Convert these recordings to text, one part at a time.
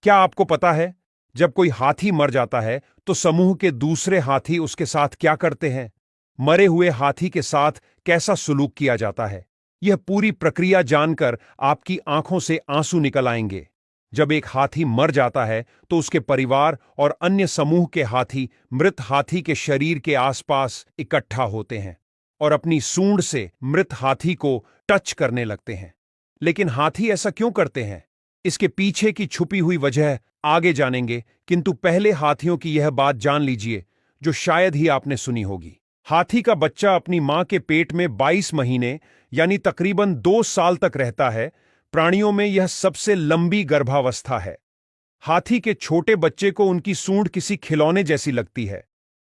क्या आपको पता है, जब कोई हाथी मर जाता है तो समूह के दूसरे हाथी उसके साथ क्या करते हैं? मरे हुए हाथी के साथ कैसा सुलूक किया जाता है, यह पूरी प्रक्रिया जानकर आपकी आंखों से आंसू निकल आएंगे। जब एक हाथी मर जाता है तो उसके परिवार और अन्य समूह के हाथी मृत हाथी के शरीर के आसपास इकट्ठा होते हैं और अपनी सूंड से मृत हाथी को टच करने लगते हैं। लेकिन हाथी ऐसा क्यों करते हैं? इसके पीछे की छुपी हुई वजह आगे जानेंगे, किंतु पहले हाथियों की यह बात जान लीजिए जो शायद ही आपने सुनी होगी। हाथी का बच्चा अपनी मां के पेट में 22 महीने यानी तकरीबन 2 साल तक रहता है। प्राणियों में यह सबसे लंबी गर्भावस्था है। हाथी के छोटे बच्चे को उनकी सूंड किसी खिलौने जैसी लगती है।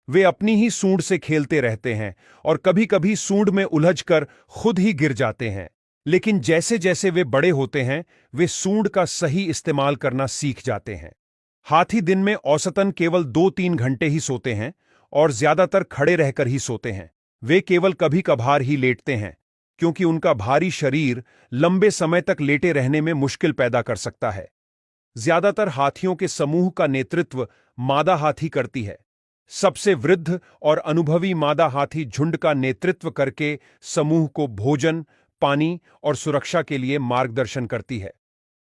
वे अपनी ही सूंड से खेलते रहते हैं और कभी-कभी सूंड में उलझकर खुद ही गिर जाते हैं। लेकिन जैसे जैसे वे बड़े होते हैं, वे सूंड का सही इस्तेमाल करना सीख जाते हैं। हाथी दिन में औसतन केवल 2-3 घंटे ही सोते हैं और ज्यादातर खड़े रहकर ही सोते हैं। वे केवल कभी कभार ही लेटते हैं, क्योंकि उनका भारी शरीर लंबे समय तक लेटे रहने में मुश्किल पैदा कर सकता है। ज्यादातर हाथियों के समूह का नेतृत्व मादा हाथी करती है। सबसे वृद्ध और अनुभवी मादा हाथी झुंड का नेतृत्व करके समूह को भोजन, पानी और सुरक्षा के लिए मार्गदर्शन करती है।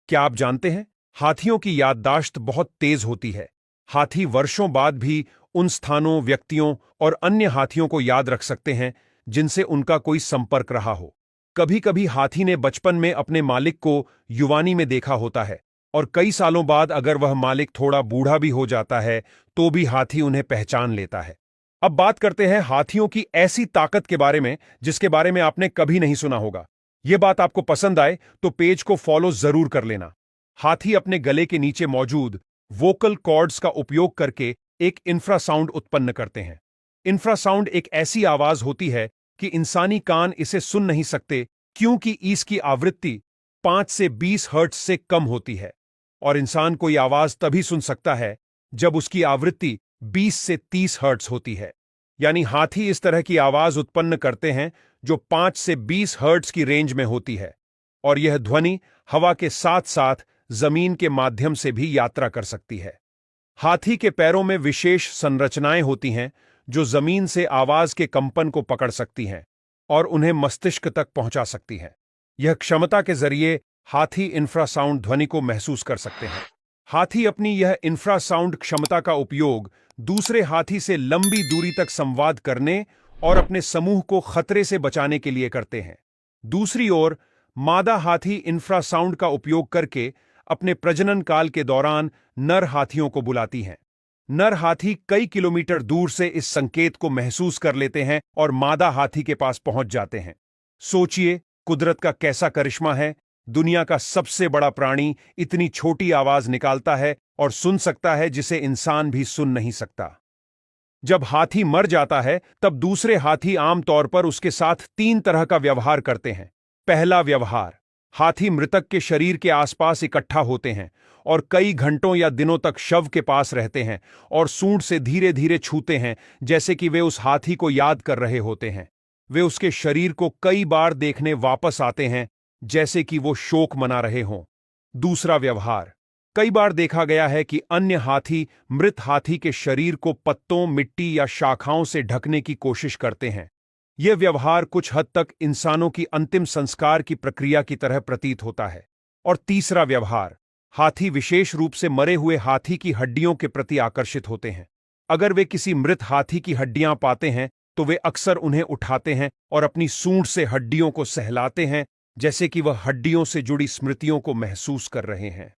क्या आप जानते हैं, हाथियों की याददाश्त बहुत तेज होती है। हाथी वर्षों बाद भी उन स्थानों, व्यक्तियों और अन्य हाथियों को याद रख सकते हैं जिनसे उनका कोई संपर्क रहा हो। कभी-कभी हाथी ने बचपन में अपने मालिक को युवानी में देखा होता है और कई सालों बाद अगर वह मालिक थोड़ा बूढ़ा भी हो जाता है तो भी हाथी उन्हें पहचान लेता है। अब बात करते हैं हाथियों की ऐसी ताकत के बारे में जिसके बारे में आपने कभी नहीं सुना होगा। यह बात आपको पसंद आए तो पेज को फॉलो जरूर कर लेना। हाथी अपने गले के नीचे मौजूद वोकल कॉर्ड्स का उपयोग करके एक इंफ्रासाउंड उत्पन्न करते हैं। इंफ्रासाउंड एक ऐसी आवाज होती है कि इंसानी कान इसे सुन नहीं सकते, क्योंकि इसकी आवृत्ति 5 से 20 हर्ट्ज से कम होती है और इंसान कोई आवाज तभी सुन सकता है जब उसकी आवृत्ति 20 से 30 हर्ट्ज होती है। यानी हाथी इस तरह की आवाज उत्पन्न करते हैं जो 5 से 20 हर्ट्ज की रेंज में होती है और यह ध्वनि हवा के साथ साथ जमीन के माध्यम से भी यात्रा कर सकती है। हाथी के पैरों में विशेष संरचनाएं होती हैं जो जमीन से आवाज के कंपन को पकड़ सकती हैं और उन्हें मस्तिष्क तक पहुंचा सकती हैं। यह क्षमता के जरिए हाथी इंफ्रासाउंड ध्वनि को महसूस कर सकते हैं। हाथी अपनी यह इंफ्रासाउंड क्षमता का उपयोग दूसरे हाथी से लंबी दूरी तक संवाद करने और अपने समूह को खतरे से बचाने के लिए करते हैं। दूसरी ओर, मादा हाथी इंफ्रासाउंड का उपयोग करके अपने प्रजनन काल के दौरान नर हाथियों को बुलाती हैं। नर हाथी कई किलोमीटर दूर से इस संकेत को महसूस कर लेते हैं और मादा हाथी के पास पहुंच जाते हैं। सोचिए, कुदरत का कैसा करिश्मा है। दुनिया का सबसे बड़ा प्राणी इतनी छोटी आवाज निकालता है और सुन सकता है जिसे इंसान भी सुन नहीं सकता। जब हाथी मर जाता है तब दूसरे हाथी आमतौर पर उसके साथ 3 तरह का व्यवहार करते हैं। पहला व्यवहार, हाथी मृतक के शरीर के आसपास इकट्ठा होते हैं और कई घंटों या दिनों तक शव के पास रहते हैं और सूंड से धीरे धीरे छूते हैं, जैसे कि वे उस हाथी को याद कर रहे होते हैं। वे उसके शरीर को कई बार देखने वापस आते हैं, जैसे कि वो शोक मना रहे हों। दूसरा व्यवहार, कई बार देखा गया है कि अन्य हाथी मृत हाथी के शरीर को पत्तों, मिट्टी या शाखाओं से ढकने की कोशिश करते हैं। यह व्यवहार कुछ हद तक इंसानों की अंतिम संस्कार की प्रक्रिया की तरह प्रतीत होता है। और तीसरा व्यवहार, हाथी विशेष रूप से मरे हुए हाथी की हड्डियों के प्रति आकर्षित होते हैं। अगर वे किसी मृत हाथी की हड्डियां पाते हैं तो वे अक्सर उन्हें उठाते हैं और अपनी सूंड से हड्डियों को सहलाते हैं, जैसे कि वह हड्डियों से जुड़ी स्मृतियों को महसूस कर रहे हैं।